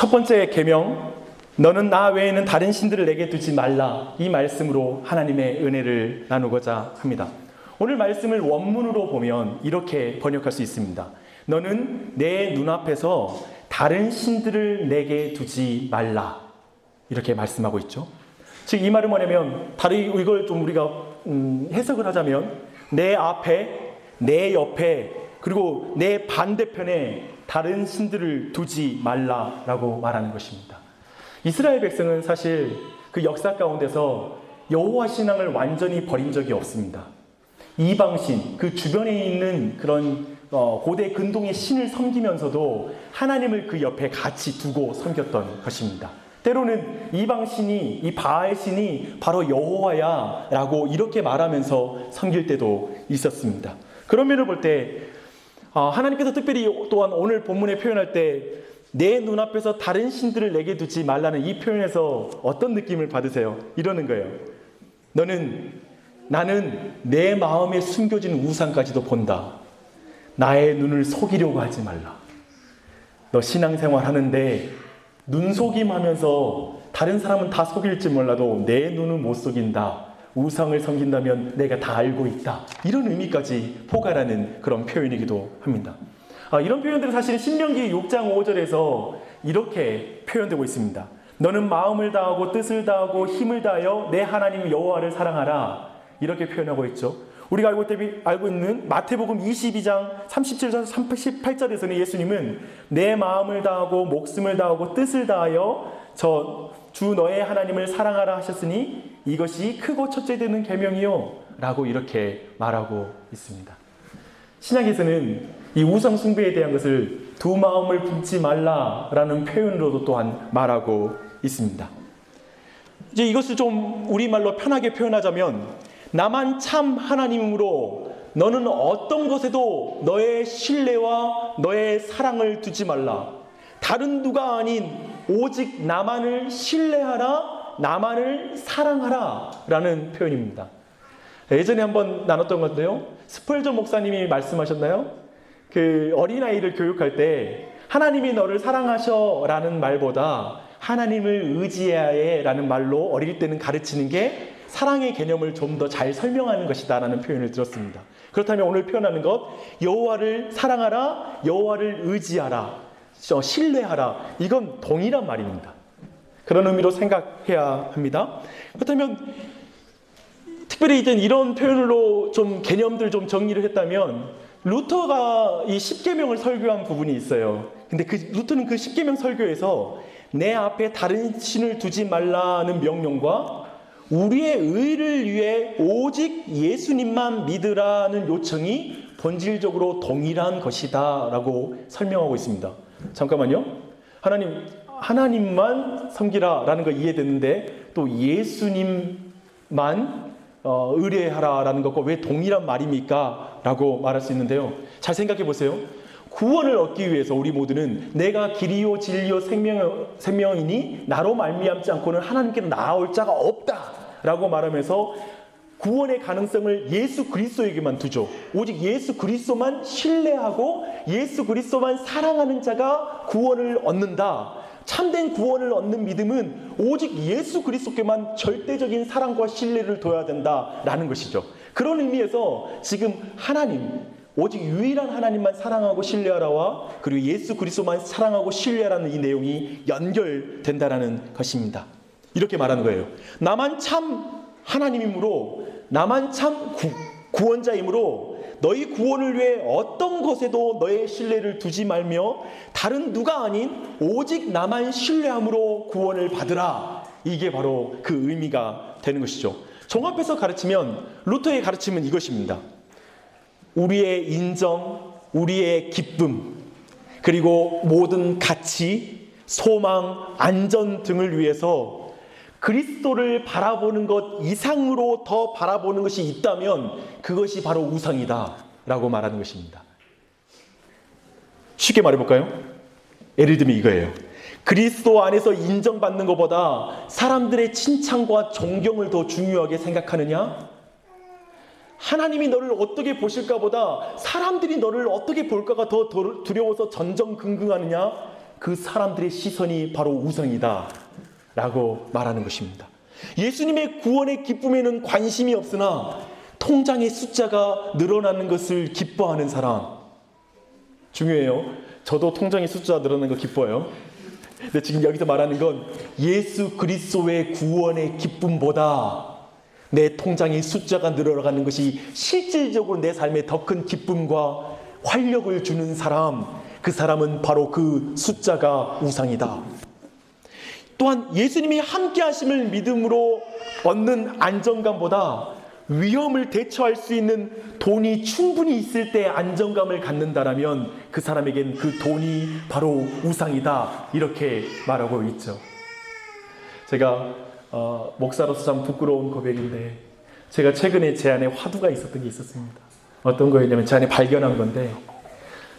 첫 번째 계명, 너는 나 외에는 다른 신들을 내게 두지 말라. 이 말씀으로 하나님의 은혜를 나누고자 합니다. 오늘 말씀을 원문으로 보면 이렇게 번역할 수 있습니다. 너는 내 눈앞에서 다른 신들을 내게 두지 말라. 이렇게 말씀하고 있죠. 즉 이 말은 뭐냐면, 다른 이걸 좀 우리가 해석을 하자면, 내 앞에, 내 옆에, 그리고 내 반대편에 다른 신들을 두지 말라라고 말하는 것입니다. 이스라엘 백성은 사실 그 역사 가운데서 여호와 신앙을 완전히 버린 적이 없습니다. 이방신, 그 주변에 있는 그런 고대 근동의 신을 섬기면서도 하나님을 그 옆에 같이 두고 섬겼던 것입니다. 때로는 이방신이, 이 바알 신이 바로 여호와야 라고 이렇게 말하면서 섬길 때도 있었습니다. 그런 면을 볼 때 하나님께서 특별히 또한 오늘 본문에 표현할 때 내 눈앞에서 다른 신들을 내게 두지 말라는 이 표현에서 어떤 느낌을 받으세요? 이러는 거예요. 나는 내 마음에 숨겨진 우상까지도 본다. 나의 눈을 속이려고 하지 말라. 너 신앙생활 하는데 눈속임 하면서 다른 사람은 다 속일지 몰라도 내 눈은 못 속인다. 우상을 섬긴다면 내가 다 알고 있다. 이런 의미까지 포괄하는 그런 표현이기도 합니다. 이런 표현들은 사실 신명기 6장 5절에서 이렇게 표현되고 있습니다. 너는 마음을 다하고 뜻을 다하고 힘을 다하여 내 하나님 여호와를 사랑하라. 이렇게 표현하고 있죠. 우리가 알고 있는 마태복음 22장 37절 38절에서는 예수님은 내 마음을 다하고 목숨을 다하고 뜻을 다하여 주 너의 하나님을 사랑하라 하셨으니 이것이 크고 첫째 되는 계명이요 라고 이렇게 말하고 있습니다. 신약에서는 이 우상 숭배에 대한 것을 두 마음을 품지 말라라는 표현으로도 또한 말하고 있습니다. 이제 이것을 좀 우리말로 편하게 표현하자면, 나만 참 하나님으로 너는 어떤 것에도 너의 신뢰와 너의 사랑을 두지 말라. 다른 누가 아닌 오직 나만을 신뢰하라, 나만을 사랑하라 라는 표현입니다. 예전에 한번 나눴던 건데요, 스펄전 목사님이 말씀하셨나요? 그 어린아이를 교육할 때 하나님이 너를 사랑하셔 라는 말보다 하나님을 의지해야 해 라는 말로 어릴 때는 가르치는 게 사랑의 개념을 좀 더 잘 설명하는 것이다 라는 표현을 들었습니다. 그렇다면 오늘 표현하는 것, 여호와를 사랑하라, 여호와를 의지하라, 신뢰하라, 이건 동일한 말입니다. 그런 의미로 생각해야 합니다. 그렇다면 특별히 이런 표현으로 좀 개념들 좀 정리를 했다면, 루터가 이 십계명을 설교한 부분이 있어요. 근데 루터는 그 십계명 설교에서 내 앞에 다른 신을 두지 말라는 명령과 우리의 의를 위해 오직 예수님만 믿으라는 요청이 본질적으로 동일한 것이다 라고 설명하고 있습니다. 잠깐만요. 하나님만 섬기라 라는 거 이해됐는데 또 예수님만 의뢰하라라는 것과 왜 동일한 말입니까? 라고 말할 수 있는데요. 잘 생각해 보세요. 구원을 얻기 위해서 우리 모두는 내가 길이요 진리요 생명이니 나로 말미암지 않고는 하나님께로 나아올 자가 없다 라고 말하면서 구원의 가능성을 예수 그리스도에게만 두죠. 오직 예수 그리스도만 신뢰하고 예수 그리스도만 사랑하는 자가 구원을 얻는다. 참된 구원을 얻는 믿음은 오직 예수 그리스도께만 절대적인 사랑과 신뢰를 둬야 된다라는 것이죠. 그런 의미에서 지금 오직 유일한 하나님만 사랑하고 신뢰하라와 그리고 예수 그리스도만 사랑하고 신뢰하라는 이 내용이 연결된다라는 것입니다. 이렇게 말하는 거예요. 나만 참 하나님이므로, 나만 참 구원자이므로 너희 구원을 위해 어떤 것에도 너의 신뢰를 두지 말며 다른 누가 아닌 오직 나만 신뢰함으로 구원을 받으라. 이게 바로 그 의미가 되는 것이죠. 종합해서 가르치면 루터의 가르침은 이것입니다. 우리의 인정, 우리의 기쁨, 그리고 모든 가치, 소망, 안전 등을 위해서 그리스도를 바라보는 것 이상으로 더 바라보는 것이 있다면 그것이 바로 우상이다 라고 말하는 것입니다. 쉽게 말해볼까요? 예를 들면 이거예요. 그리스도 안에서 인정받는 것보다 사람들의 칭찬과 존경을 더 중요하게 생각하느냐? 하나님이 너를 어떻게 보실까 보다 사람들이 너를 어떻게 볼까가 더 두려워서 전전긍긍하느냐? 그 사람들의 시선이 바로 우상이다 라고 말하는 것입니다. 예수님의 구원의 기쁨에는 관심이 없으나 통장의 숫자가 늘어나는 것을 기뻐하는 사람, 중요해요. 저도 통장의 숫자가 늘어나는 거 기뻐요. 근데 지금 여기서 말하는 건 예수 그리스도의 구원의 기쁨보다 내 통장의 숫자가 늘어나가는 것이 실질적으로 내 삶에 더 큰 기쁨과 활력을 주는 사람, 그 사람은 바로 그 숫자가 우상이다. 또한 예수님이 함께 하심을 믿음으로 얻는 안정감보다 위험을 대처할 수 있는 돈이 충분히 있을 때 안정감을 갖는다라면 그 사람에겐 그 돈이 바로 우상이다, 이렇게 말하고 있죠. 제가 목사로서 참 부끄러운 고백인데, 제가 최근에 제 안에 화두가 있었던 게 있었습니다. 어떤 거였냐면 제 안에 발견한 건데,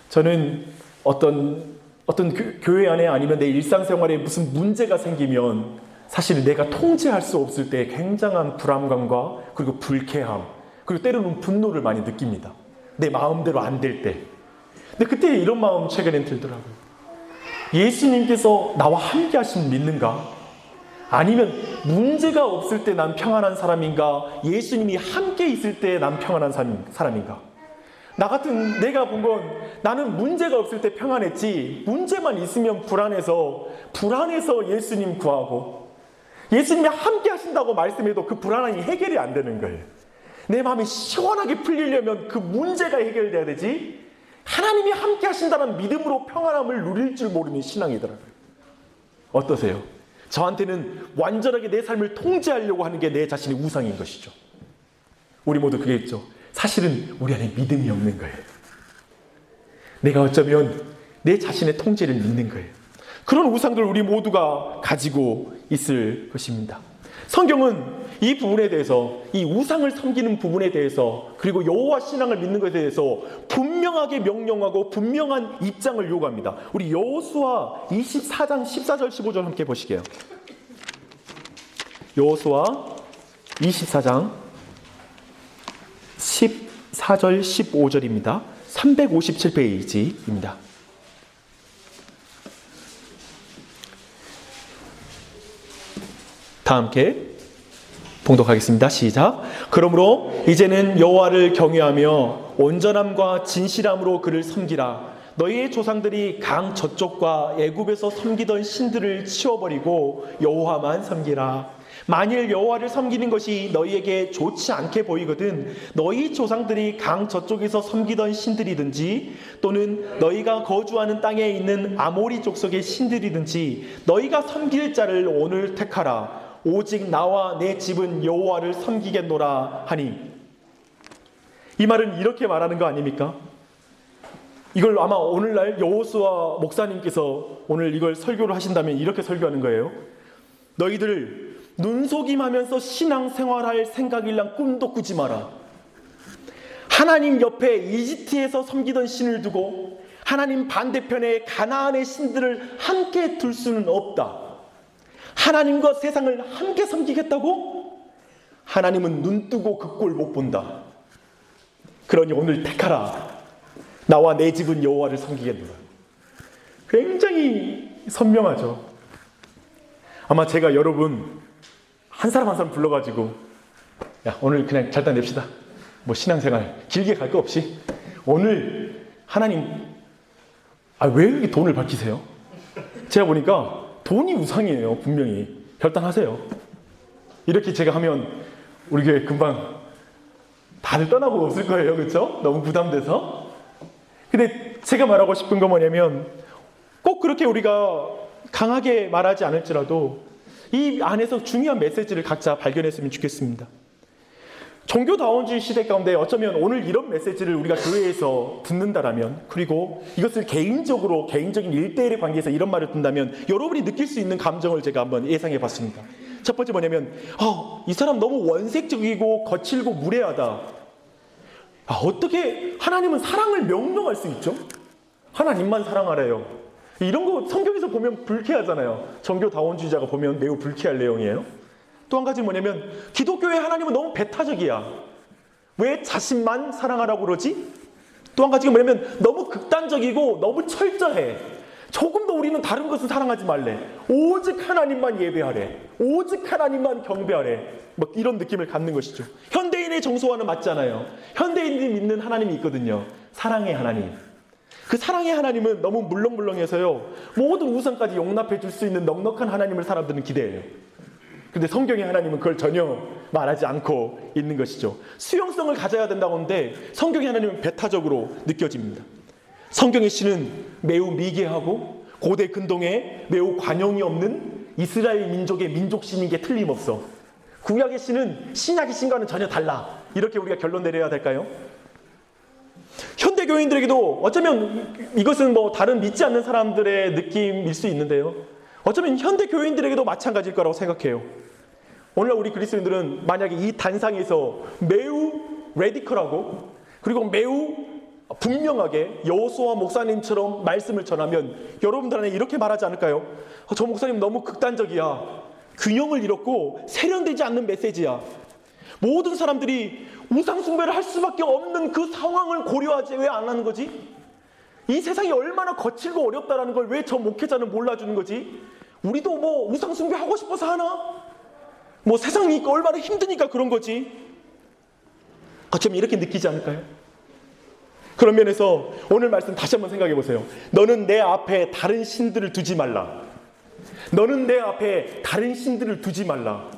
저는 어떤 교회 안에 아니면 내 일상생활에 무슨 문제가 생기면 사실 내가 통제할 수 없을 때 굉장한 불안감과 그리고 불쾌함, 그리고 때로는 분노를 많이 느낍니다. 내 마음대로 안 될 때. 근데 그때 이런 마음 최근엔 들더라고요. 예수님께서 나와 함께 하시면 믿는가? 아니면 문제가 없을 때 난 평안한 사람인가? 예수님이 함께 있을 때 난 평안한 사람인가? 나 같은 내가 본 건 나는 문제가 없을 때 평안했지, 문제만 있으면 불안해서 예수님 구하고, 예수님이 함께 하신다고 말씀해도 그 불안함이 해결이 안 되는 거예요. 내 마음이 시원하게 풀리려면 그 문제가 해결돼야 되지, 하나님이 함께 하신다는 믿음으로 평안함을 누릴 줄 모르는 신앙이더라고요. 어떠세요? 저한테는 완전하게 내 삶을 통제하려고 하는 게 내 자신의 우상인 것이죠. 우리 모두 그게 있죠. 사실은 우리 안에 믿음이 없는 거예요. 내가 어쩌면 내 자신의 통제를 믿는 거예요. 그런 우상들을 우리 모두가 가지고 있을 것입니다. 성경은 이 부분에 대해서, 이 우상을 섬기는 부분에 대해서, 그리고 여호와 신앙을 믿는 것에 대해서 분명하게 명령하고 분명한 입장을 요구합니다. 우리 여호수아 24장 14절 15절 함께 보시게요. 여호수아 24장 14절 15절입니다. 357페이지입니다. 다 함께 봉독하겠습니다. 시작. 그러므로 이제는 여호와를 경외하며 온전함과 진실함으로 그를 섬기라. 너희의 조상들이 강 저쪽과 애굽에서 섬기던 신들을 치워버리고 여호와만 섬기라. 만일 여호와를 섬기는 것이 너희에게 좋지 않게 보이거든 너희 조상들이 강 저쪽에서 섬기던 신들이든지 또는 너희가 거주하는 땅에 있는 아모리 족속의 신들이든지 너희가 섬길 자를 오늘 택하라. 오직 나와 내 집은 여호와를 섬기겠노라 하니. 이 말은 이렇게 말하는 거 아닙니까? 이걸 아마 오늘날 여호수아 목사님께서 오늘 이걸 설교를 하신다면 이렇게 설교하는 거예요. 너희들 눈속임하면서 신앙생활할 생각일랑 꿈도 꾸지 마라. 하나님 옆에 이집트에서 섬기던 신을 두고 하나님 반대편에 가나안의 신들을 함께 둘 수는 없다. 하나님과 세상을 함께 섬기겠다고? 하나님은 눈 뜨고 그 꼴 못 본다. 그러니 오늘 택하라. 나와 내 집은 여호와를 섬기겠노라. 굉장히 선명하죠. 아마 제가 여러분 한 사람 한 사람 불러가지고 야 오늘 그냥 잘 냅시다. 뭐 신앙생활 길게 갈 거 없이 오늘 하나님 왜 이렇게 돈을 밝히세요? 제가 보니까 돈이 우상이에요. 분명히 결단하세요. 이렇게 제가 하면 우리 교회 금방 다들 떠나고 없을 거예요. 그렇죠? 너무 부담돼서. 근데 제가 말하고 싶은 건 뭐냐면 꼭 그렇게 우리가 강하게 말하지 않을지라도 이 안에서 중요한 메시지를 각자 발견했으면 좋겠습니다. 종교다원주의 시대 가운데 어쩌면 오늘 이런 메시지를 우리가 교회에서 듣는다라면, 그리고 이것을 개인적인 1대1의 관계에서 이런 말을 듣는다면 여러분이 느낄 수 있는 감정을 제가 한번 예상해 봤습니다. 첫 번째 뭐냐면 이 사람 너무 원색적이고 거칠고 무례하다. 어떻게 하나님은 사랑을 명령할 수 있죠? 하나님만 사랑하래요. 이런 거 성경에서 보면 불쾌하잖아요. 종교다원주의자가 보면 매우 불쾌할 내용이에요. 또 한 가지 뭐냐면 기독교의 하나님은 너무 배타적이야. 왜 자신만 사랑하라고 그러지? 또 한 가지가 뭐냐면 너무 극단적이고 너무 철저해. 조금도 우리는 다른 것을 사랑하지 말래. 오직 하나님만 예배하래. 오직 하나님만 경배하래. 뭐 이런 느낌을 갖는 것이죠. 현대인의 정서와는 맞잖아요. 현대인들이 믿는 하나님이 있거든요. 사랑의 하나님. 그 사랑의 하나님은 너무 물렁물렁해서요, 모든 우상까지 용납해 줄 수 있는 넉넉한 하나님을 사람들은 기대해요. 근데 성경의 하나님은 그걸 전혀 말하지 않고 있는 것이죠. 수용성을 가져야 된다고 하는데 성경의 하나님은 배타적으로 느껴집니다. 성경의 신은 매우 미개하고 고대 근동에 매우 관용이 없는 이스라엘 민족의 민족신인 게 틀림없어. 구약의 신은 신약의 신과는 전혀 달라. 이렇게 우리가 결론 내려야 될까요? 현대 교인들에게도 어쩌면 이것은 뭐 다른 믿지 않는 사람들의 느낌일 수 있는데요, 어쩌면 현대 교인들에게도 마찬가지일 거라고 생각해요. 오늘날 우리 그리스도인들은 만약에 이 단상에서 매우 레디컬하고 그리고 매우 분명하게 여호수아 목사님처럼 말씀을 전하면 여러분들한테 이렇게 말하지 않을까요? 저 목사님 너무 극단적이야. 균형을 잃었고 세련되지 않는 메시지야. 모든 사람들이 우상 숭배를 할 수밖에 없는 그 상황을 고려하지 왜 안 하는 거지? 이 세상이 얼마나 거칠고 어렵다라는 걸 왜 저 목회자는 몰라주는 거지? 우리도 뭐 우상 숭배 하고 싶어서 하나? 뭐 세상이 얼마나 힘드니까 그런 거지? 어쩌면 이렇게 느끼지 않을까요? 그런 면에서 오늘 말씀 다시 한번 생각해 보세요. 너는 내 앞에 다른 신들을 두지 말라. 너는 내 앞에 다른 신들을 두지 말라.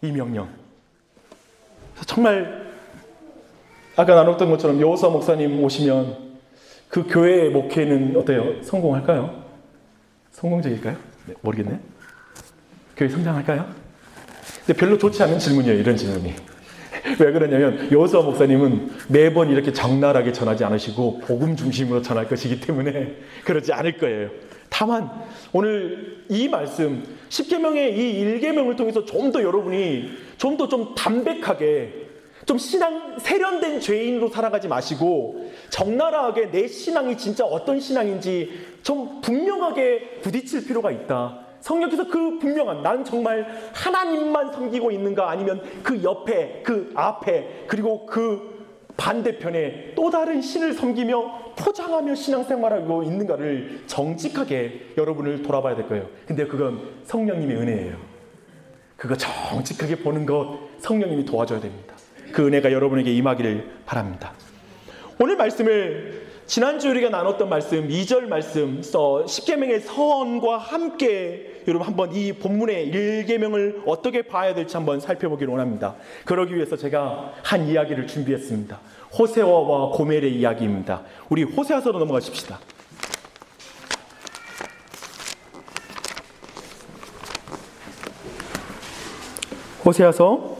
이 명령. 정말 아까 나눴던 것처럼 여호수아 목사님 오시면 그 교회의 목회는 어때요? 성공할까요? 성공적일까요? 네, 모르겠네. 교회 성장할까요? 근데 별로 좋지 않은 질문이에요, 이런 질문이. 왜 그러냐면 여호수아 목사님은 매번 이렇게 적나라하게 전하지 않으시고 복음 중심으로 전할 것이기 때문에 그러지 않을 거예요. 다만 오늘 이 말씀 10계명의 이 1계명을 통해서 좀 더 여러분이 좀 더 좀 담백하게 좀 신앙 세련된 죄인으로 살아가지 마시고 적나라하게 내 신앙이 진짜 어떤 신앙인지 좀 분명하게 부딪힐 필요가 있다. 성령께서 그 분명한 난 정말 하나님만 섬기고 있는가 아니면 그 옆에 그 앞에 그리고 그 반대편에 또 다른 신을 섬기며 포장하며 신앙생활하고 있는가를 정직하게 여러분을 돌아봐야 될 거예요. 근데 그건 성령님의 은혜예요. 그거 정직하게 보는 것 성령님이 도와줘야 됩니다. 그 은혜가 여러분에게 임하기를 바랍니다. 오늘 말씀을 지난주 우리가 나눴던 말씀 2절 말씀 10계명의 서원과 함께 여러분 한번 이 본문의 1계명을 어떻게 봐야 될지 한번 살펴보기를 원합니다. 그러기 위해서 제가 한 이야기를 준비했습니다. 호세아와 고멜의 이야기입니다. 우리 호세아서로 넘어가십시다. 호세아서.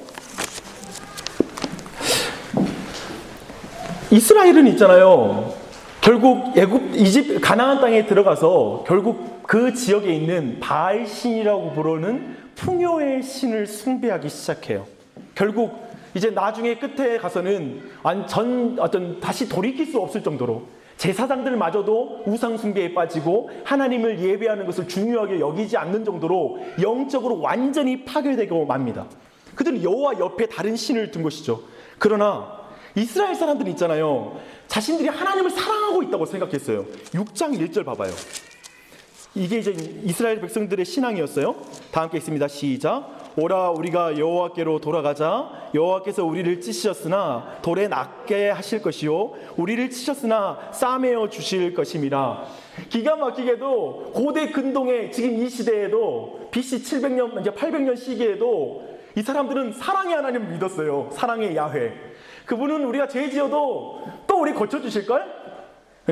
이스라엘은 있잖아요. 결국 이집 가나안 땅에 들어가서 결국 그 지역에 있는 바알 신이라고 부르는 풍요의 신을 숭배하기 시작해요. 결국 이제 나중에 끝에 가서는 다시 돌이킬 수 없을 정도로 제사장들마저도 우상 숭배에 빠지고 하나님을 예배하는 것을 중요하게 여기지 않는 정도로 영적으로 완전히 파괴되고 맙니다. 그들은 여호와 옆에 다른 신을 둔 것이죠. 그러나 이스라엘 사람들이 있잖아요. 자신들이 하나님을 사랑하고 있다고 생각했어요. 6장 1절 봐봐요. 이게 이제 이스라엘 백성들의 신앙이었어요. 다 함께 있습니다. 시작. 오라 우리가 여호와께로 돌아가자. 여호와께서 우리를 찢으셨으나 돌에 낫게 하실 것이요 우리를 치셨으나 싸매어 주실 것임이라. 기가 막히게도 고대 근동의 지금 이 시대에도 BC 700년 이제 800년 시기에도 이 사람들은 사랑의 하나님을 믿었어요. 사랑의 야훼. 그분은 우리가 죄 지어도 또 우리 고쳐주실걸?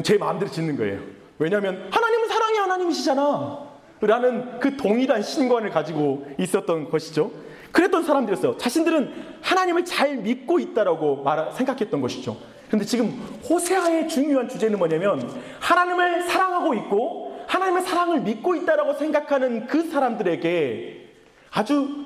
제 마음대로 짓는 거예요. 왜냐하면 하나님은 사랑의 하나님이시잖아 라는 그 동일한 신관을 가지고 있었던 것이죠. 그랬던 사람들이었어요. 자신들은 하나님을 잘 믿고 있다라고 생각했던 것이죠. 그런데 지금 호세아의 중요한 주제는 뭐냐면 하나님을 사랑하고 있고 하나님의 사랑을 믿고 있다라고 생각하는 그 사람들에게 아주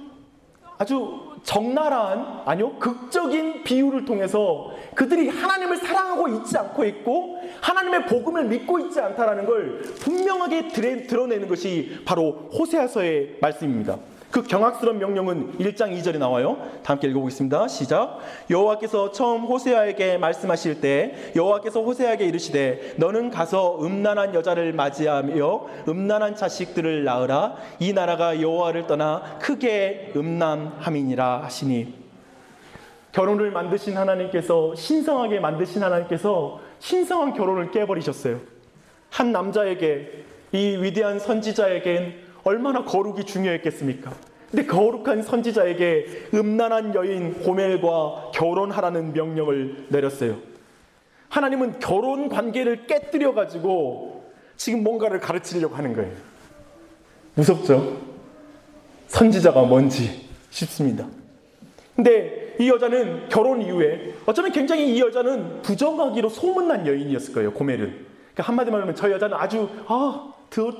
적나라한, 아니요, 극적인 비유를 통해서 그들이 하나님을 사랑하고 있지 않고 있고 하나님의 복음을 믿고 있지 않다라는 걸 분명하게 드러내는 것이 바로 호세아서의 말씀입니다. 그 경악스러운 명령은 1장 2절에 나와요. 다 함께 읽어보겠습니다. 시작. 여호와께서 처음 호세아에게 말씀하실 때 여호와께서 호세아에게 이르시되 너는 가서 음란한 여자를 맞이하며 음란한 자식들을 낳으라. 이 나라가 여호와를 떠나 크게 음란함이니라 하시니, 결혼을 만드신 하나님께서, 신성하게 만드신 하나님께서 신성한 결혼을 깨버리셨어요. 한 남자에게, 이 위대한 선지자에겐 얼마나 거룩이 중요했겠습니까? 근데 거룩한 선지자에게 음란한 여인 고멜과 결혼하라는 명령을 내렸어요. 하나님은 결혼 관계를 깨뜨려 가지고 지금 뭔가를 가르치려고 하는 거예요. 무섭죠? 선지자가 뭔지 싶습니다. 근데 이 여자는 결혼 이후에 어쩌면 굉장히 이 여자는 부정하기로 소문난 여인이었을 거예요. 고멜은. 그러니까 한마디로 말하면 저 여자는 아주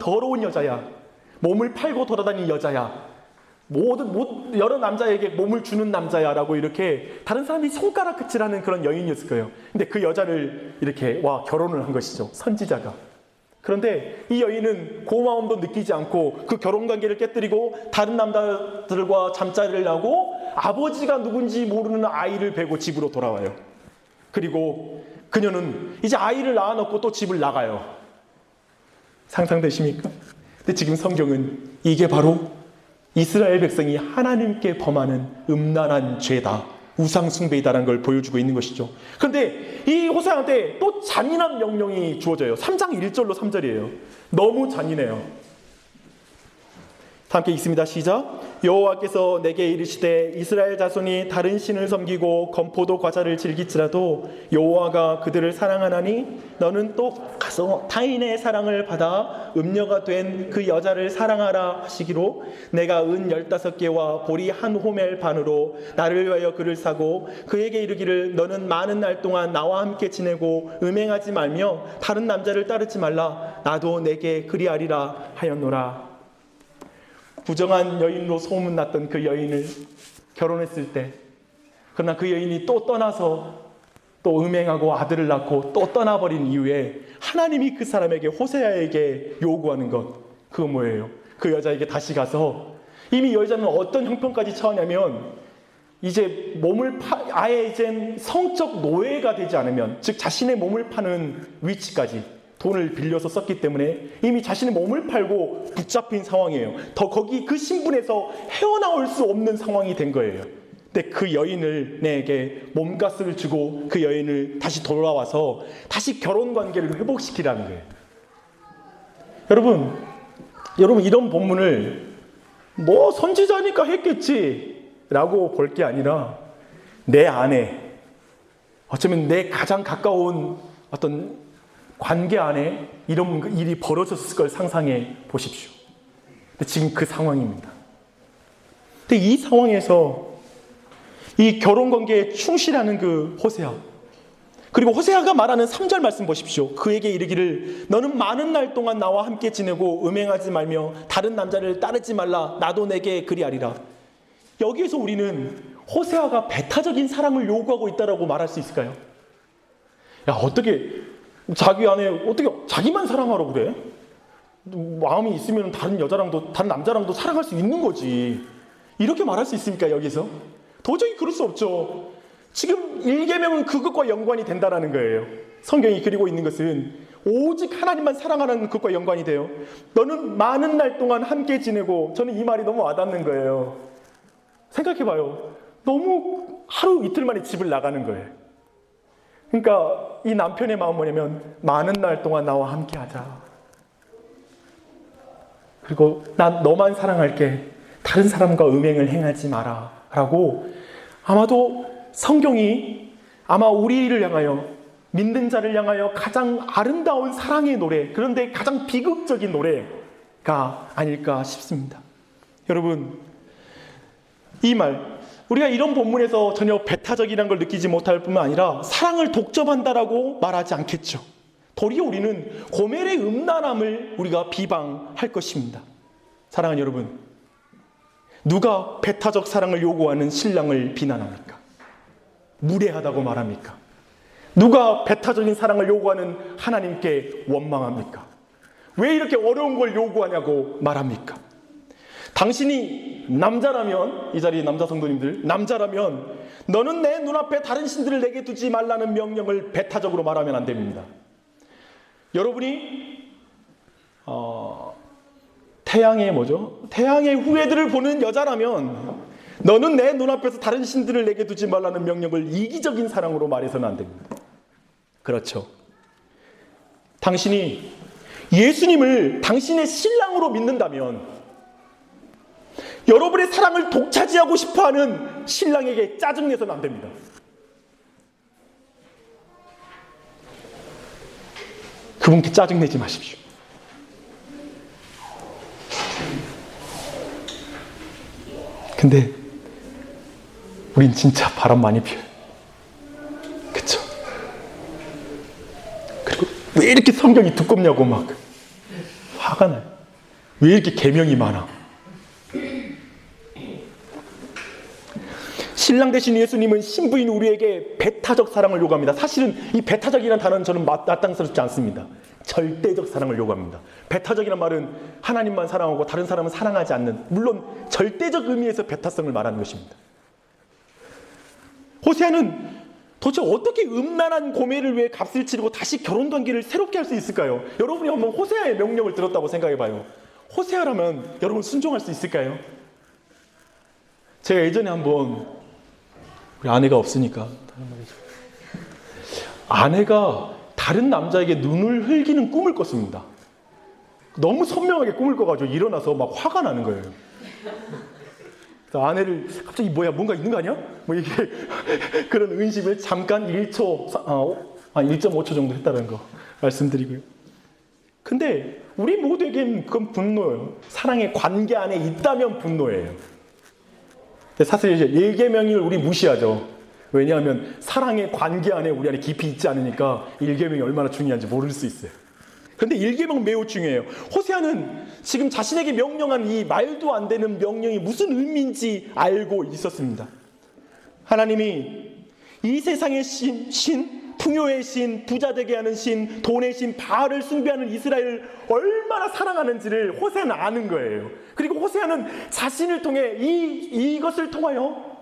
더러운 여자야. 몸을 팔고 돌아다니는 여자야. 여러 남자에게 몸을 주는 남자야 라고 이렇게 다른 사람이 손가락 끝이라는 그런 여인이었을 거예요. 근데 그 여자를 이렇게 결혼을 한 것이죠. 선지자가. 그런데 이 여인은 고마움도 느끼지 않고 그 결혼관계를 깨뜨리고 다른 남자들과 잠자리를 하고 아버지가 누군지 모르는 아이를 베고 집으로 돌아와요. 그리고 그녀는 이제 아이를 낳아놓고 또 집을 나가요. 상상되십니까? 근데 지금 성경은 이게 바로 이스라엘 백성이 하나님께 범하는 음란한 죄다, 우상 숭배이다라는 걸 보여주고 있는 것이죠. 그런데 이 호세아한테 또 잔인한 명령이 주어져요. 3장 1절로 3절이에요. 너무 잔인해요. 함께 읽습니다. 시작. 여호와께서 내게 이르시되 이스라엘 자손이 다른 신을 섬기고 건포도 과자를 즐길지라도 여호와가 그들을 사랑하나니 너는 또 가서 타인의 사랑을 받아 음녀가 된 그 여자를 사랑하라 하시기로 내가 은 15개와 보리 한 호멜 반으로 나를 위하여 그를 사고 그에게 이르기를 너는 많은 날 동안 나와 함께 지내고 음행하지 말며 다른 남자를 따르지 말라. 나도 내게 그리하리라 하였노라. 부정한 여인으로 소문났던 그 여인을 결혼했을 때, 그러나 그 여인이 또 떠나서 또 음행하고 아들을 낳고 또 떠나버린 이후에 하나님이 그 사람에게, 호세아에게 요구하는 것, 그건 뭐예요? 그 여자에게 다시 가서, 이미 여자는 어떤 형편까지 처하냐면 이제 아예 이젠 성적 노예가 되지 않으면, 즉 자신의 몸을 파는 위치까지 돈을 빌려서 썼기 때문에 이미 자신의 몸을 팔고 붙잡힌 상황이에요. 더 거기 그 신분에서 헤어나올 수 없는 상황이 된 거예요. 근데 그 여인을 내게 몸값을 주고 그 여인을 다시 돌아와서 다시 결혼 관계를 회복시키라는 거예요. 여러분 이런 본문을 선지자니까 했겠지 라고 볼 게 아니라 내 안에, 어쩌면 내 가장 가까운 어떤 관계 안에 이런 일이 벌어졌을 걸 상상해 보십시오. 근데 지금 그 상황입니다. 근데 이 상황에서 이 결혼관계에 충실하는 그 호세아, 그리고 호세아가 말하는 3절 말씀 보십시오. 그에게 이르기를 너는 많은 날 동안 나와 함께 지내고 음행하지 말며 다른 남자를 따르지 말라. 나도 내게 그리하리라. 여기에서 우리는 호세아가 배타적인 사랑을 요구하고 있다라고 말할 수 있을까요? 어떻게 자기 안에 어떻게 자기만 사랑하라고 그래? 마음이 있으면 다른 남자랑도 사랑할 수 있는 거지. 이렇게 말할 수 있습니까, 여기서? 도저히 그럴 수 없죠. 지금 1계명은 그것과 연관이 된다라는 거예요. 성경이 그리고 있는 것은 오직 하나님만 사랑하는 것과 연관이 돼요. 너는 많은 날 동안 함께 지내고, 저는 이 말이 너무 와닿는 거예요. 생각해봐요. 너무 하루 이틀 만에 집을 나가는 거예요. 그러니까 이 남편의 마음은 뭐냐면 많은 날 동안 나와 함께 하자. 그리고 난 너만 사랑할게. 다른 사람과 음행을 행하지 마라. 라고 아마도 성경이 아마 우리를 향하여, 믿는 자를 향하여 가장 아름다운 사랑의 노래, 그런데 가장 비극적인 노래가 아닐까 싶습니다. 여러분, 이 말, 우리가 이런 본문에서 전혀 배타적이라는 걸 느끼지 못할 뿐만 아니라 사랑을 독점한다라고 말하지 않겠죠. 도리어 우리는 고멜의 음란함을 우리가 비방할 것입니다. 사랑하는 여러분, 누가 배타적 사랑을 요구하는 신랑을 비난합니까? 무례하다고 말합니까? 누가 배타적인 사랑을 요구하는 하나님께 원망합니까? 왜 이렇게 어려운 걸 요구하냐고 말합니까? 당신이 남자라면, 이 자리에 남자 성도님들, 남자라면 너는 내 눈앞에 다른 신들을 내게 두지 말라는 명령을 배타적으로 말하면 안 됩니다. 여러분이 태양의 후예들을 보는 여자라면 너는 내 눈앞에서 다른 신들을 내게 두지 말라는 명령을 이기적인 사랑으로 말해서는 안 됩니다. 그렇죠. 당신이 예수님을 당신의 신랑으로 믿는다면 여러분의 사랑을 독차지하고 싶어하는 신랑에게 짜증내서는 안 됩니다. 그분께 짜증내지 마십시오. 근데 우린 진짜 바람 많이 피워요. 그쵸? 그리고 왜 이렇게 성경이 두껍냐고 막 화가 나요. 왜 이렇게 계명이 많아? 신랑 되신 예수님은 신부인 우리에게 배타적 사랑을 요구합니다. 사실은 이 배타적이라는 단어는 저는 마땅스럽지 않습니다. 절대적 사랑을 요구합니다. 배타적이란 말은 하나님만 사랑하고 다른 사람은 사랑하지 않는, 물론 절대적 의미에서 배타성을 말하는 것입니다. 호세아는 도대체 어떻게 음란한 고매를 위해 값을 치르고 다시 결혼 관계를 새롭게 할 수 있을까요? 여러분이 한번 호세아의 명령을 들었다고 생각해봐요. 호세아라면 여러분 순종할 수 있을까요? 제가 예전에 한번, 우리 아내가 없으니까, 아내가 다른 남자에게 눈을 흘기는 꿈을 꿨습니다. 너무 선명하게 꿈을 꿔가지고 일어나서 막 화가 나는 거예요. 그래서 아내를 갑자기 뭐야, 뭔가 있는 거 아니야? 뭐 이게 그런 의심을 잠깐 1.5초 정도 했다는 거 말씀드리고요. 근데 우리 모두에겐 그건 분노예요. 사랑의 관계 안에 있다면 분노예요. 근데 사실 이제 1계명을 우리 무시하죠. 왜냐하면 사랑의 관계 안에 우리 안에 깊이 있지 않으니까 1계명이 얼마나 중요한지 모를 수 있어요. 그런데 1계명 매우 중요해요. 호세아는 지금 자신에게 명령한 이 말도 안 되는 명령이 무슨 의미인지 알고 있었습니다. 하나님이 이 세상의 신, 풍요의 신, 부자 되게 하는 신, 돈의 신, 바알을 숭배하는 이스라엘을 얼마나 사랑하는지를 호세아는 아는 거예요. 그리고 호세아는 자신을 통해 이것을 통하여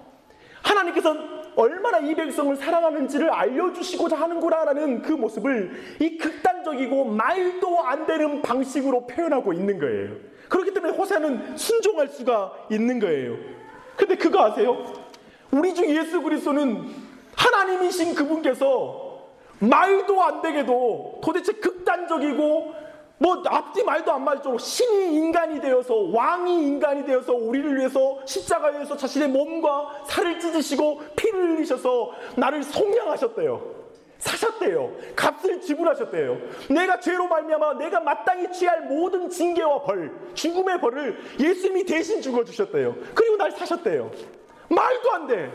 하나님께서 얼마나 이 백성을 사랑하는지를 알려주시고자 하는구나라는 그 모습을 이 극단적이고 말도 안 되는 방식으로 표현하고 있는 거예요. 그렇기 때문에 호세아는 순종할 수가 있는 거예요. 근데 그거 아세요? 우리 주 예수 그리스도는 하나님이신 그분께서 말도 안 되게도 도대체 극단적이고 뭐 앞뒤 말도 안 맞을 정도로 신이 인간이 되어서, 왕이 인간이 되어서 우리를 위해서 십자가에서 자신의 몸과 살을 찢으시고 피를 흘리셔서 나를 속량하셨대요. 사셨대요. 값을 지불하셨대요. 내가 죄로 말미암아 내가 마땅히 취할 모든 징계와 벌, 죽음의 벌을 예수님이 대신 죽어주셨대요. 그리고 날 사셨대요. 말도 안 돼.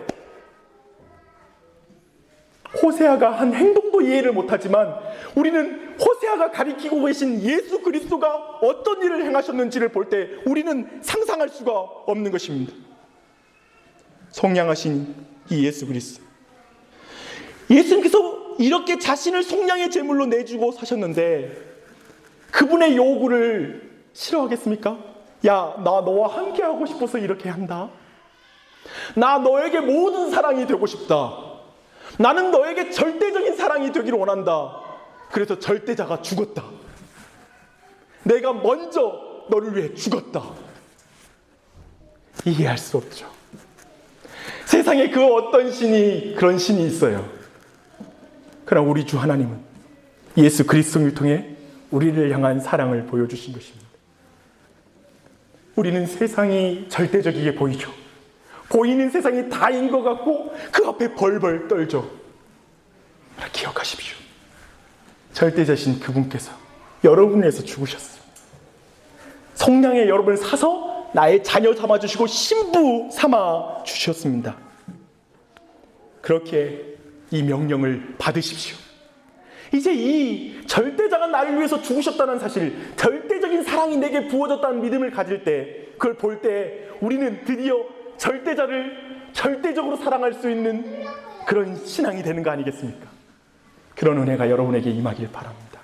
호세아가 한 행동도 이해를 못하지만 우리는 호세아가 가리키고 계신 예수 그리스도가 어떤 일을 행하셨는지를 볼 때 우리는 상상할 수가 없는 것입니다. 속량하신 이 예수 그리스도, 예수님께서 이렇게 자신을 속량의 제물로 내주고 사셨는데 그분의 요구를 싫어하겠습니까? 야, 나 너와 함께 하고 싶어서 이렇게 한다. 나 너에게 모든 사랑이 되고 싶다. 나는 너에게 절대적인 사랑이 되기를 원한다. 그래서 절대자가 죽었다. 내가 먼저 너를 위해 죽었다. 이해할 수 없죠. 세상에 그 어떤 신이 그런 신이 있어요. 그러나 우리 주 하나님은 예수 그리스도를 통해 우리를 향한 사랑을 보여주신 것입니다. 우리는 세상이 절대적이게 보이죠. 보이는 세상이 다인 것 같고 그 앞에 벌벌 떨죠. 기억하십시오. 절대자신 그분께서 여러분을 위해서 죽으셨어요. 속량의 여러분을 사서 나의 자녀 삼아주시고 신부 삼아주셨습니다. 그렇게 이 명령을 받으십시오. 이제 이 절대자가 나를 위해서 죽으셨다는 사실, 절대적인 사랑이 내게 부어졌다는 믿음을 가질 때, 그걸 볼 때 우리는 드디어 절대자를 절대적으로 사랑할 수 있는 그런 신앙이 되는 거 아니겠습니까? 그런 은혜가 여러분에게 임하길 바랍니다.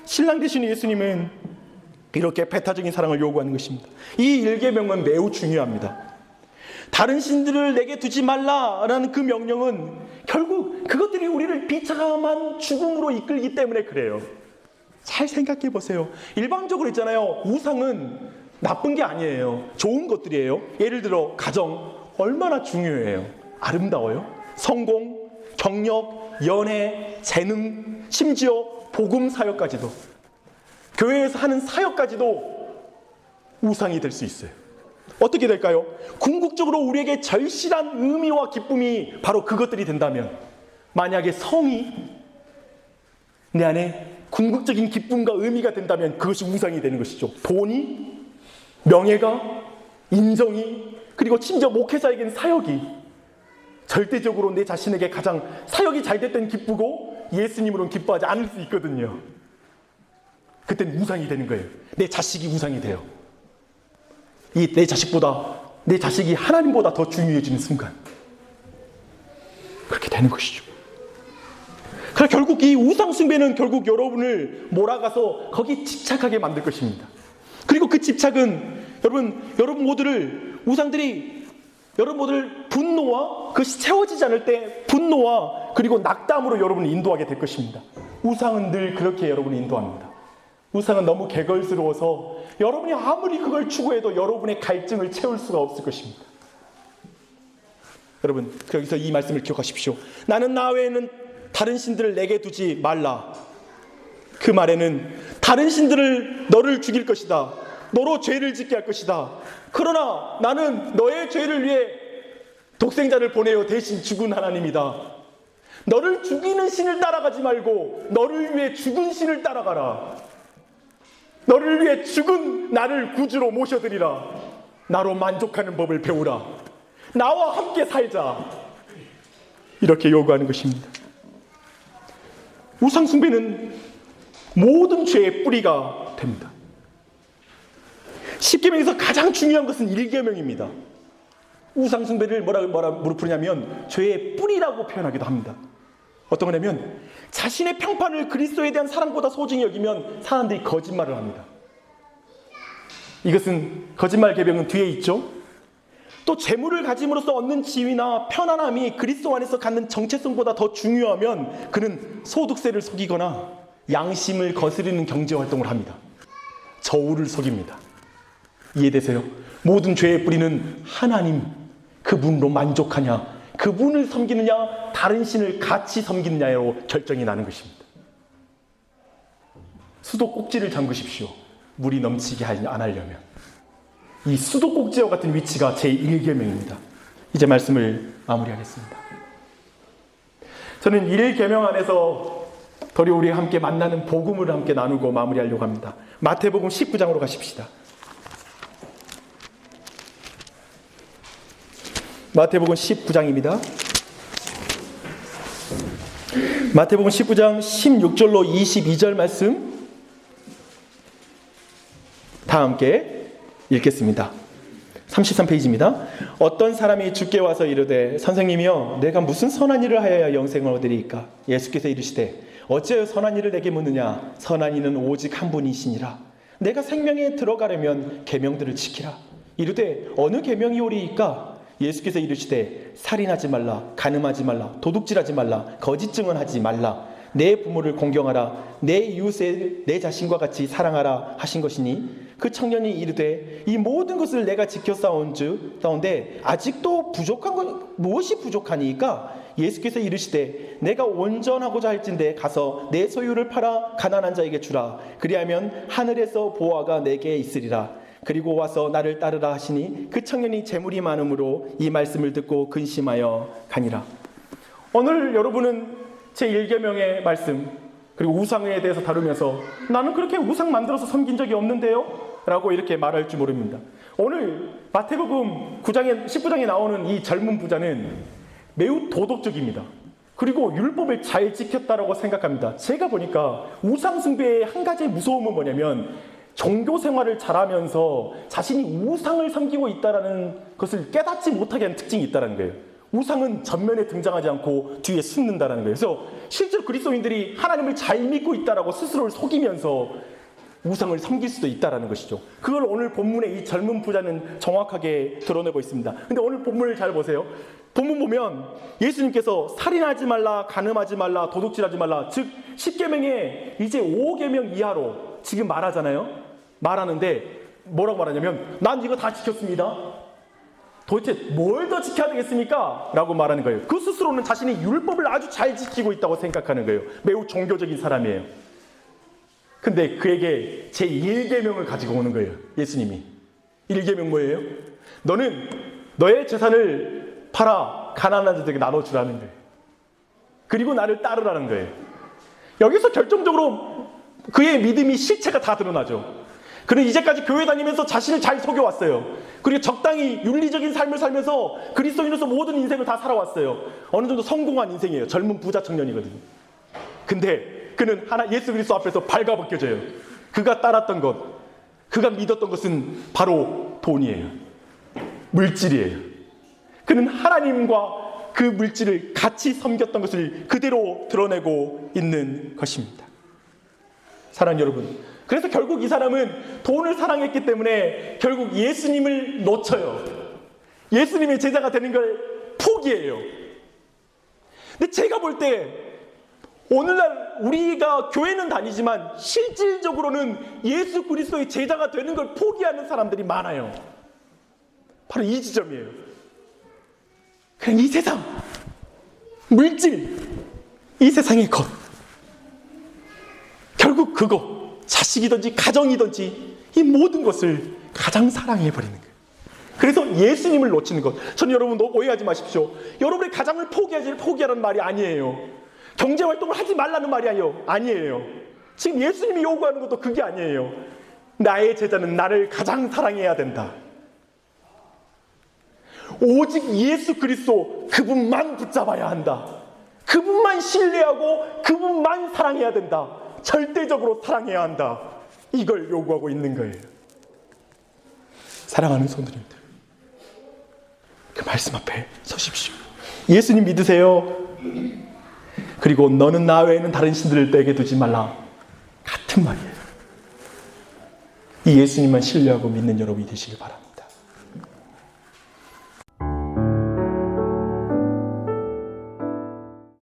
신랑 되신 예수님은 이렇게 배타적인 사랑을 요구하는 것입니다. 이 1계명은 매우 중요합니다. 다른 신들을 내게 두지 말라라는 그 명령은 결국 그것들이 우리를 비참한 죽음으로 이끌기 때문에 그래요. 잘 생각해 보세요. 일반적으로 있잖아요. 우상은 나쁜 게 아니에요. 좋은 것들이에요. 예를 들어 가정 얼마나 중요해요. 아름다워요. 성공, 경력, 연애, 재능, 심지어 복음 사역까지도, 교회에서 하는 사역까지도 우상이 될 수 있어요. 어떻게 될까요? 궁극적으로 우리에게 절실한 의미와 기쁨이 바로 그것들이 된다면, 만약에 성이 내 안에 궁극적인 기쁨과 의미가 된다면 그것이 우상이 되는 것이죠. 돈이, 명예가, 인정이, 그리고 심지어 목회자에게는 사역이 절대적으로 내 자신에게 가장 사역이 잘 됐던 기쁘고 예수님으로는 기뻐하지 않을 수 있거든요. 그때는 우상이 되는 거예요. 내 자식이 우상이 돼요. 이 내 자식보다, 내 자식이 하나님보다 더 중요해지는 순간 그렇게 되는 것이죠. 그러나 결국 이 우상 숭배는 결국 여러분을 몰아가서 거기 집착하게 만들 것입니다. 그리고 그 집착은 여러분 모두를, 우상들이 여러분 모두를 분노와, 그것이 채워지지 않을 때 분노와 그리고 낙담으로 여러분을 인도하게 될 것입니다. 우상은 늘 그렇게 여러분을 인도합니다. 우상은 너무 개걸스러워서 여러분이 아무리 그걸 추구해도 여러분의 갈증을 채울 수가 없을 것입니다. 여러분, 여기서 이 말씀을 기억하십시오. 나는 나 외에는 다른 신들을 내게 두지 말라. 그 말에는 다른 신들을 너를 죽일 것이다. 너로 죄를 짓게 할 것이다. 그러나 나는 너의 죄를 위해 독생자를 보내어 대신 죽은 하나님이다. 너를 죽이는 신을 따라가지 말고 너를 위해 죽은 신을 따라가라. 너를 위해 죽은 나를 구주로 모셔드리라. 나로 만족하는 법을 배우라. 나와 함께 살자. 이렇게 요구하는 것입니다. 우상 숭배는 모든 죄의 뿌리가 됩니다. 10계명에서 가장 중요한 것은 1계명입니다. 우상 숭배를 뭐라 부르냐면 죄의 뿌리라고 표현하기도 합니다. 어떤 거냐면 자신의 평판을 그리스도에 대한 사랑보다 소중히 여기면 사람들이 거짓말을 합니다. 이것은 거짓말 계명은 뒤에 있죠. 또 재물을 가짐으로써 얻는 지위나 편안함이 그리스도 안에서 갖는 정체성보다 더 중요하면 그는 소득세를 속이거나 양심을 거스르는 경제활동을 합니다. 저울을 속입니다. 이해되세요? 모든 죄의 뿌리는 하나님, 그분으로 만족하냐, 그분을 섬기느냐, 다른 신을 같이 섬기느냐로 결정이 나는 것입니다. 수도꼭지를 잠그십시오. 물이 넘치게 안 하려면. 이 수도꼭지와 같은 위치가 제1계명입니다. 이제 말씀을 마무리하겠습니다. 저는 1계명 안에서 더리 우리가 함께 만나는 복음을 함께 나누고 마무리하려고 합니다. 마태복음 19장으로 가십시다. 마태복음 19장입니다. 마태복음 19장 16절로 22절 말씀 다 함께 읽겠습니다. 33페이지입니다. 어떤 사람이 주께 와서 이르되 선생님이여 내가 무슨 선한 일을 하여야 영생을 얻으리이까? 예수께서 이르시되 어찌하여 선한 일을 내게 묻느냐? 선한 이는 오직 한 분이시니라. 내가 생명에 들어가려면 계명들을 지키라. 이르되 어느 계명이오리이까? 예수께서 이르시되 살인하지 말라, 간음하지 말라, 도둑질하지 말라, 거짓 증언하지 말라, 내 부모를 공경하라, 내 이웃을 내 자신과 같이 사랑하라 하신 것이니 그 청년이 이르되 이 모든 것을 내가 지켜 싸운데 아직도 부족한 것 무엇이 부족하니까? 예수께서 이르시되 내가 온전하고자 할진대 가서 내 소유를 팔아 가난한 자에게 주라. 그리하면 하늘에서 보화가 내게 있으리라. 그리고 와서 나를 따르라 하시니 그 청년이 재물이 많음으로 이 말씀을 듣고 근심하여 가니라. 오늘 여러분은 제1계명의 말씀 그리고 우상에 대해서 다루면서 나는 그렇게 우상 만들어서 섬긴 적이 없는데요? 라고 이렇게 말할 줄 모릅니다. 오늘 마태복음 19장에 나오는 이 젊은 부자는 매우 도덕적입니다. 그리고 율법을 잘 지켰다라고 생각합니다. 제가 보니까 우상 숭배의 한 가지 무서움은 뭐냐면 종교 생활을 잘하면서 자신이 우상을 섬기고 있다는 것을 깨닫지 못하게 하는 특징이 있다는 거예요. 우상은 전면에 등장하지 않고 뒤에 숨는다는 거예요. 그래서 실제로 그리스도인들이 하나님을 잘 믿고 있다라고 스스로를 속이면서 우상을 섬길 수도 있다라는 것이죠. 그걸 오늘 본문의 이 젊은 부자는 정확하게 드러내고 있습니다. 근데 오늘 본문을 잘 보세요. 본문 보면 예수님께서 살인하지 말라, 간음하지 말라, 도둑질하지 말라, 즉 10계명에 이제 5계명 이하로 지금 말하는데 뭐라고 말하냐면 난 이거 다 지켰습니다. 도대체 뭘 더 지켜야 되겠습니까? 라고 말하는 거예요. 그 스스로는 자신이 율법을 아주 잘 지키고 있다고 생각하는 거예요. 매우 종교적인 사람이에요. 근데 그에게 제1계명을 가지고 오는 거예요. 예수님이. 1계명 뭐예요? 너는 너의 재산을 팔아 가난한 자들에게 나눠주라는 거예요. 그리고 나를 따르라는 거예요. 여기서 결정적으로 그의 믿음이 실체가 다 드러나죠. 그는 이제까지 교회 다니면서 자신을 잘 속여왔어요. 그리고 적당히 윤리적인 삶을 살면서 그리스도인으로서 모든 인생을 다 살아왔어요. 어느 정도 성공한 인생이에요. 젊은 부자 청년이거든요. 근데 그는 예수 그리스도 앞에서 발가벗겨져요. 그가 따랐던 것, 그가 믿었던 것은 바로 돈이에요. 물질이에요. 그는 하나님과 그 물질을 같이 섬겼던 것을 그대로 드러내고 있는 것입니다. 사랑하는 여러분, 그래서 결국 이 사람은 돈을 사랑했기 때문에 결국 예수님을 놓쳐요. 예수님의 제자가 되는 걸 포기해요. 근데 제가 볼 때 오늘날 우리가 교회는 다니지만 실질적으로는 예수 그리스도의 제자가 되는 걸 포기하는 사람들이 많아요. 바로 이 지점이에요. 그냥 이 세상, 물질, 이 세상의 것, 결국 그거, 자식이든지 가정이든지 이 모든 것을 가장 사랑해버리는 거예요. 그래서 예수님을 놓치는 것. 저는 여러분 오해하지 마십시오. 여러분의 가정을 포기하라는 말이 아니에요. 경제활동을 하지 말라는 말이 아니에요. 지금 예수님이 요구하는 것도 그게 아니에요. 나의 제자는 나를 가장 사랑해야 된다. 오직 예수 그리스도 그분만 붙잡아야 한다. 그분만 신뢰하고 그분만 사랑해야 된다. 절대적으로 사랑해야 한다. 이걸 요구하고 있는 거예요. 사랑하는 성도님들, 그 말씀 앞에 서십시오. 예수님 믿으세요. 그리고 너는 나 외에는 다른 신들을 내게 두지 말라. 같은 말이에요. 이 예수님만 신뢰하고 믿는 여러분이 되시길 바랍니다.